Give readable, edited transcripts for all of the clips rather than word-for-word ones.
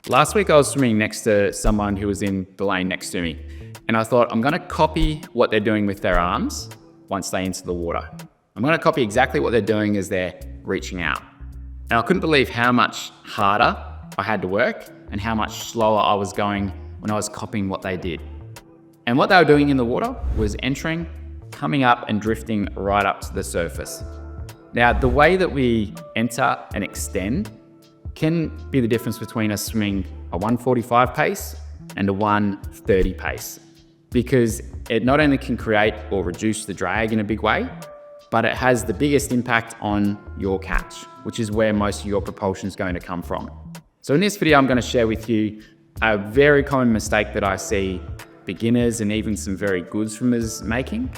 Last week I was swimming next to someone who was in the lane next to me, and I thought I'm gonna copy what they're doing with their arms once they enter the water. I'm gonna copy exactly what they're doing as they're reaching out. And I couldn't believe how much harder I had to work and how much slower I was going when I was copying what they did. And what they were doing in the water was entering, coming up and drifting right up to the surface. Now, the way that we enter and extend can be the difference between us swimming a 145 pace and a 130 pace, because it not only can create or reduce the drag in a big way, but it has the biggest impact on your catch, which is where most of your propulsion is going to come from. So in this video, I'm going to share with you a very common mistake that I see beginners and even some very good swimmers making,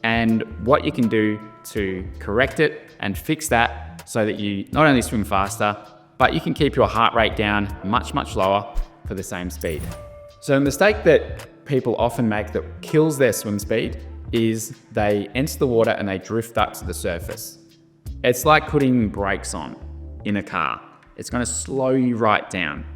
and what you can do to correct it and fix that so that you not only swim faster, but you can keep your heart rate down much lower for the same speed. So a mistake that people often make that kills their swim speed is they enter the water and they drift up to the surface. It's like putting brakes on in a car. It's going to slow you right down.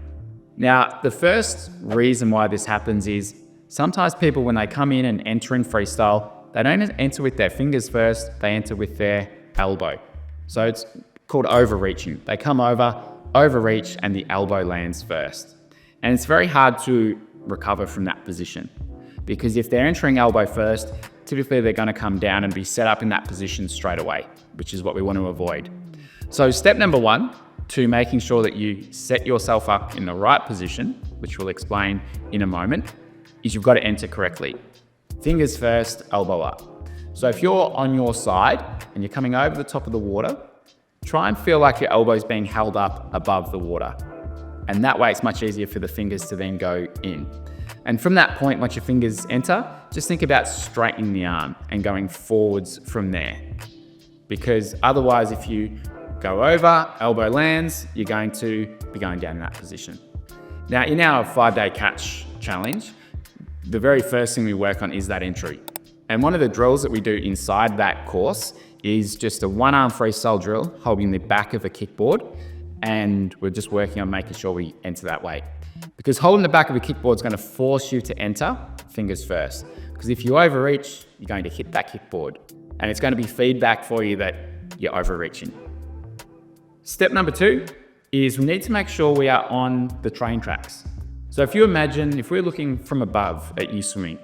Now, the first reason why this happens is sometimes people, when they come in and enter in freestyle, they don't enter with their fingers first, they enter with their elbow. So it's called overreaching. They come over, overreach, and the elbow lands first. And it's very hard to recover from that position, because if they're entering elbow first, typically they're going to come down and be set up in that position straight away, which is what we want to avoid. So step number one to making sure that you set yourself up in the right position, which we'll explain in a moment, is you've got to enter correctly. Fingers first, elbow up. So if you're on your side and you're coming over the top of the water, try and feel like your elbow's being held up above the water. And that way it's much easier for the fingers to then go in. And from that point, once your fingers enter, just think about straightening the arm and going forwards from there. Because otherwise, if you go over, elbow lands, you're going to be going down in that position. Now, in our 5-day catch challenge, the very first thing we work on is that entry. And one of the drills that we do inside that course is just a one-arm freestyle drill holding the back of a kickboard, and we're just working on making sure we enter that way. Because holding the back of a kickboard is going to force you to enter fingers first. Because if you overreach, you're going to hit that kickboard, and it's going to be feedback for you that you're overreaching. Step number two is we need to make sure we are on the train tracks. So if you imagine, if we're looking from above at you swimming,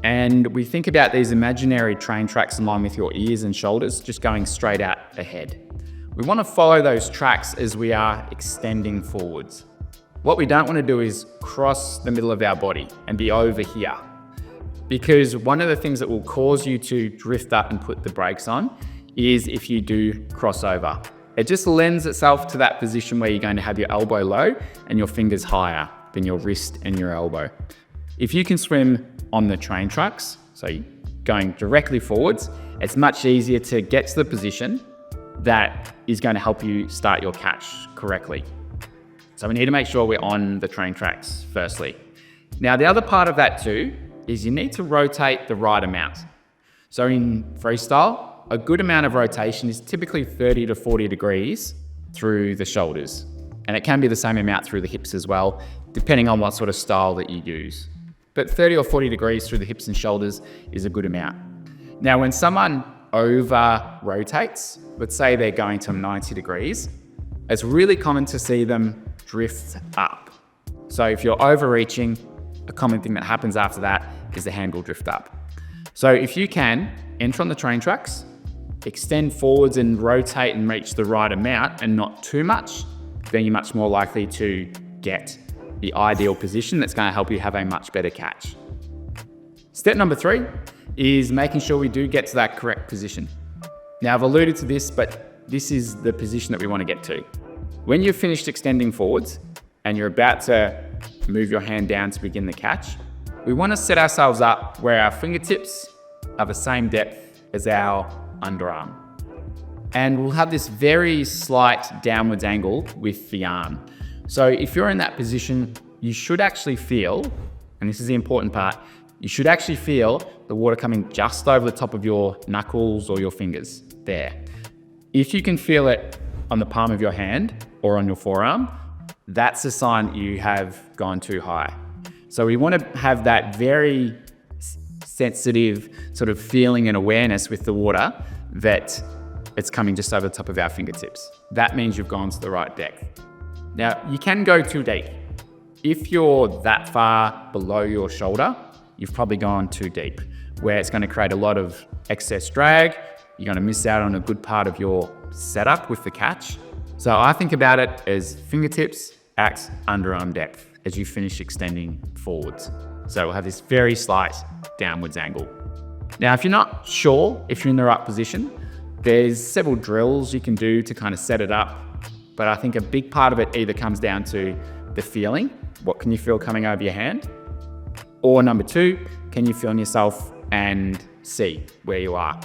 and we think about these imaginary train tracks in line with your ears and shoulders, just going straight out ahead. We want to follow those tracks as we are extending forwards. What we don't want to do is cross the middle of our body and be over here. Because one of the things that will cause you to drift up and put the brakes on is if you do cross over. It just lends itself to that position where you're going to have your elbow low and your fingers higher than your wrist and your elbow. If you can swim on the train tracks, so you're going directly forwards, it's much easier to get to the position that is going to help you start your catch correctly. So we need to make sure we're on the train tracks firstly. Now, the other part of that too is you need to rotate the right amount. So in freestyle, a good amount of rotation is typically 30 to 40 degrees through the shoulders. And it can be the same amount through the hips as well, depending on what sort of style that you use. But 30 or 40 degrees through the hips and shoulders is a good amount. Now, when someone over rotates, let's say they're going to 90 degrees, it's really common to see them drift up. So if you're overreaching, a common thing that happens after that is the hand will drift up. So if you can enter on the train tracks, extend forwards and rotate and reach the right amount and not too much, then you're much more likely to get the ideal position that's going to help you have a much better catch. Step number three is making sure we do get to that correct position. Now, I've alluded to this, but this is the position that we want to get to. When you've finished extending forwards and you're about to move your hand down to begin the catch, we want to set ourselves up where our fingertips are the same depth as our underarm. And we'll have this very slight downwards angle with the arm. So if you're in that position, you should actually feel, and this is the important part, you should actually feel the water coming just over the top of your knuckles or your fingers there. If you can feel it on the palm of your hand or on your forearm, that's a sign that you have gone too high. So we want to have that very sensitive sort of feeling and awareness with the water that it's coming just over the top of our fingertips. That means you've gone to the right depth. Now, you can go too deep. If you're that far below your shoulder, you've probably gone too deep, where it's going to create a lot of excess drag. You're going to miss out on a good part of your setup with the catch. So I think about it as fingertips, axe, underarm depth as you finish extending forwards. So we'll have this very slight downwards angle. Now, if you're not sure if you're in the right position, there's several drills you can do to kind of set it up. But I think a big part of it either comes down to the feeling. What can you feel coming over your hand? Or number two, can you film yourself and see where you are?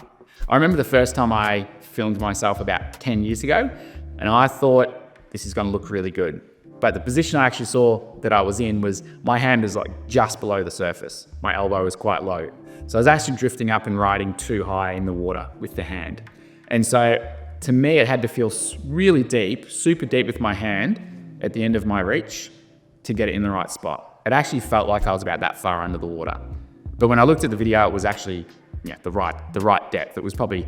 I remember the first time I filmed myself about 10 years ago, and I thought this is gonna look really good. But the position I actually saw that I was in was my hand was like just below the surface. My elbow was quite low. So I was actually drifting up and riding too high in the water with the hand. And so to me, it had to feel really deep, super deep with my hand at the end of my reach to get it in the right spot. It actually felt like I was about that far under the water. But when I looked at the video, it was actually the right depth. It was probably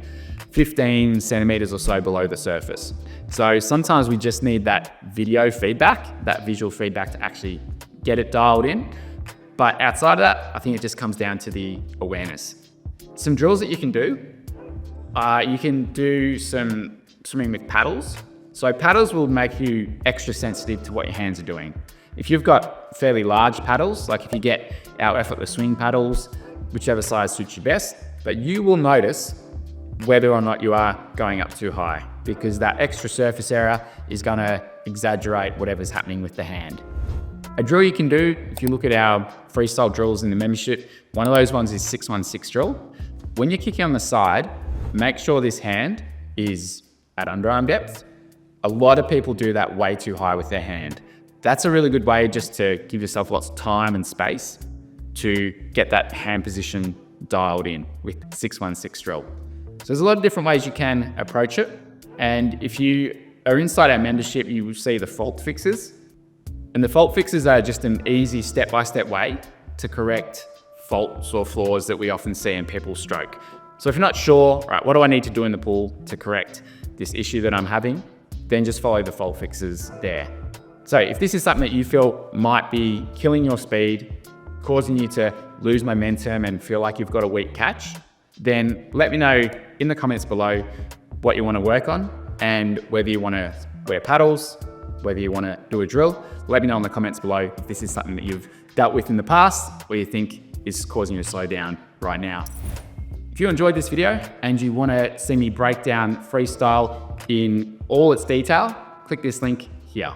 15 centimeters or so below the surface. So sometimes we just need that video feedback, that visual feedback to actually get it dialed in. But outside of that, I think it just comes down to the awareness. Some drills that you can do. You can do some swimming with paddles. So paddles will make you extra sensitive to what your hands are doing. If you've got fairly large paddles, like if you get our effortless swing paddles, whichever size suits you best, but you will notice whether or not you are going up too high, because that extra surface area is gonna exaggerate whatever's happening with the hand. A drill you can do, if you look at our freestyle drills in the membership, one of those ones is 616 drill. When you're kicking on the side, make sure this hand is at underarm depth. A lot of people do that way too high with their hand. That's a really good way just to give yourself lots of time and space to get that hand position dialed in with 616 drill. So there's a lot of different ways you can approach it. And if you are inside our membership, you will see the fault fixes. And the fault fixes are just an easy step-by-step way to correct faults or flaws that we often see in people's stroke. So if you're not sure, right, what do I need to do in the pool to correct this issue that I'm having, then just follow the fault fixes there. So if this is something that you feel might be killing your speed, causing you to lose momentum and feel like you've got a weak catch, then let me know in the comments below what you want to work on and whether you want to wear paddles, whether you want to do a drill. Let me know in the comments below if this is something that you've dealt with in the past or you think is causing you to slow down right now. If you enjoyed this video and you want to see me break down freestyle in all its detail, click this link here.